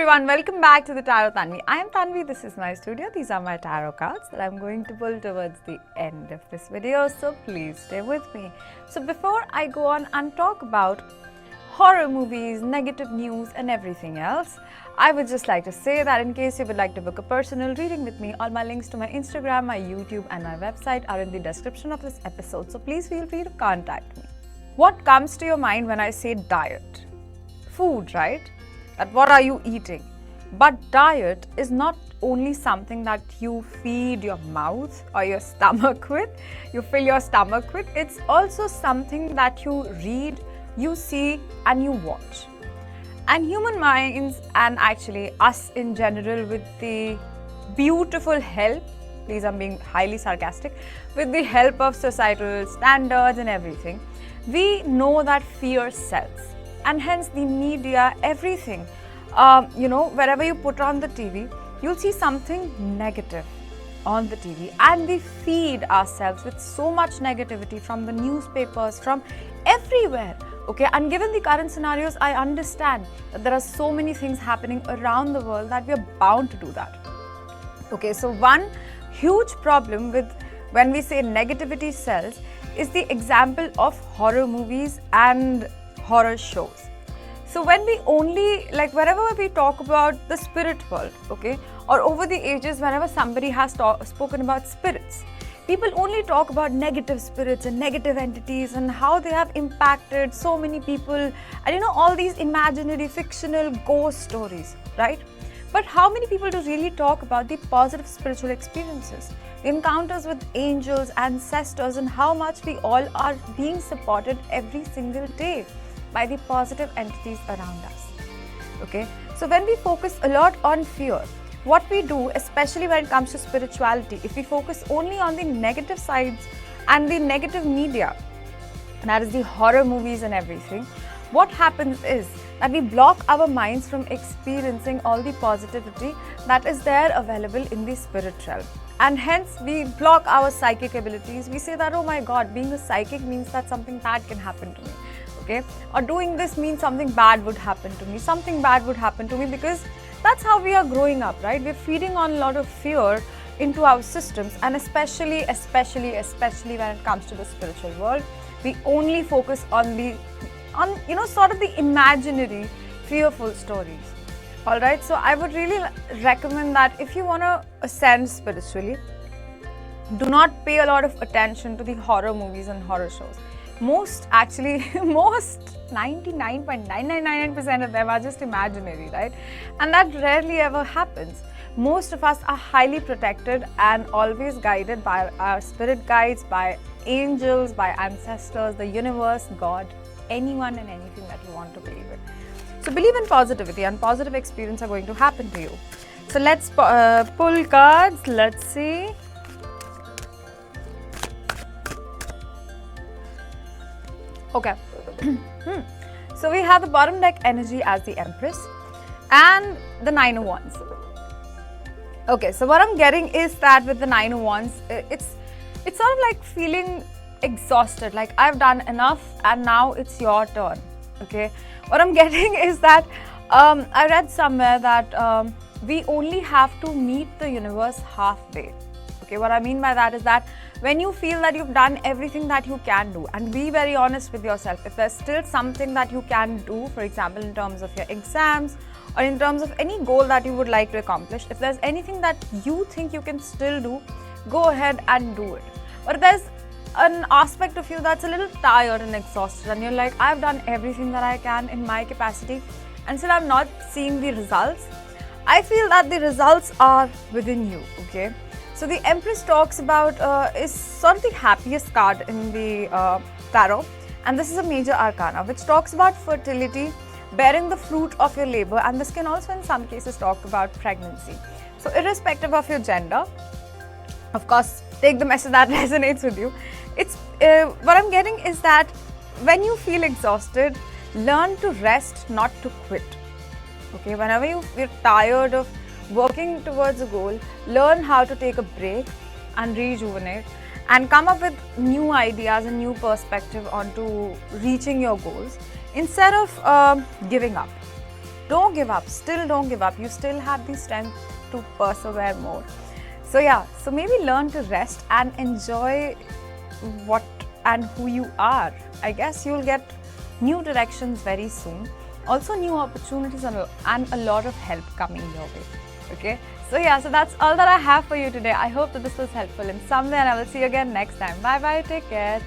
everyone, welcome back to the Tarot Tanvi. I am Tanvi, this is my studio. These are my tarot cards that I'm going to pull towards the end of this video, so please stay with me. So before I go on and talk about horror movies, negative news and everything else, I would just like to say that in case you would like to book a personal reading with me, all my links to my Instagram, my YouTube and my website are in the description of this episode, so please feel free to contact me. What comes to your mind when I say diet? Food, right? That what are you eating? But diet is not only something that you feed your mouth or your stomach with, you fill your stomach with, it's also something that you read, you see and you watch. And human minds, and actually us in general, with the beautiful help, please I'm being highly sarcastic, with the help of societal standards and everything, we know that fear sells. And hence the media, everything, wherever you put on the TV, you'll see something negative on the TV. And we feed ourselves with so much negativity from the newspapers, from everywhere. Okay, and given the current scenarios, I understand that there are so many things happening around the world that we are bound to do that. Okay, so one huge problem with when we say negativity sells is the example of horror movies and horror shows. So when we only, wherever we talk about the spirit world, okay, or over the ages, whenever somebody has spoken about spirits, people only talk about negative spirits and negative entities and how they have impacted so many people and all these imaginary fictional ghost stories, right? But how many people do really talk about the positive spiritual experiences, the encounters with angels, ancestors, and how much we all are being supported every single day by the positive entities around us? Okay, so when we focus a lot on fear, what we do, especially when it comes to spirituality, if we focus only on the negative sides and the negative media, that is the horror movies and everything, what happens is that we block our minds from experiencing all the positivity that is there available in the spirit realm. And hence we block our psychic abilities. We say that, oh my God, being a psychic means that something bad can happen to me. Okay, or doing this means something bad would happen to me, because that's how we are growing up, right? We're feeding on a lot of fear into our systems, and especially when it comes to the spiritual world, we only focus on sort of the imaginary fearful stories. All right, so I would really recommend that if you want to ascend spiritually, do not pay a lot of attention to the horror movies and horror shows. Most 99.9999% of them are just imaginary, right? And that rarely ever happens. Most of us are highly protected and always guided by our spirit guides, by angels, by ancestors, the universe, God, anyone and anything that you want to believe in. So believe in positivity, and positive experiences are going to happen to you. So let's pull cards. Let's see. Okay, so we have the bottom deck energy as the Empress and the Nine of Wands. Okay, so what I'm getting is that with the Nine of Wands, it's sort of like feeling exhausted, like I've done enough and now it's your turn. Okay, what I'm getting is that I read somewhere that we only have to meet the universe halfway. Okay, what I mean by that is that when you feel that you've done everything that you can do, and be very honest with yourself, if there's still something that you can do, for example, in terms of your exams or in terms of any goal that you would like to accomplish, if there's anything that you think you can still do, go ahead and do it. But there's an aspect of you that's a little tired and exhausted, and you're like, I've done everything that I can in my capacity and still I'm not seeing the results. I feel that the results are within you. Okay, so the Empress talks about is sort of the happiest card in the tarot, and this is a major arcana which talks about fertility, bearing the fruit of your labor, and this can also in some cases talk about pregnancy. So irrespective of your gender, of course, take the message that resonates with you. It's what I'm getting is that when you feel exhausted, learn to rest, not to quit. Okay, whenever you're tired of working towards a goal, learn how to take a break and rejuvenate and come up with new ideas and new perspective onto reaching your goals instead of giving up. don't give up. Still don't give up. You still have the strength to persevere more. So yeah, so maybe learn to rest and enjoy what and who you are. I guess you'll get new directions very soon. Also new opportunities and a lot of help coming your way. Okay, so yeah, so that's all that I have for you today. I hope that this was helpful in some way, and I will see you again next time. Bye bye, take care.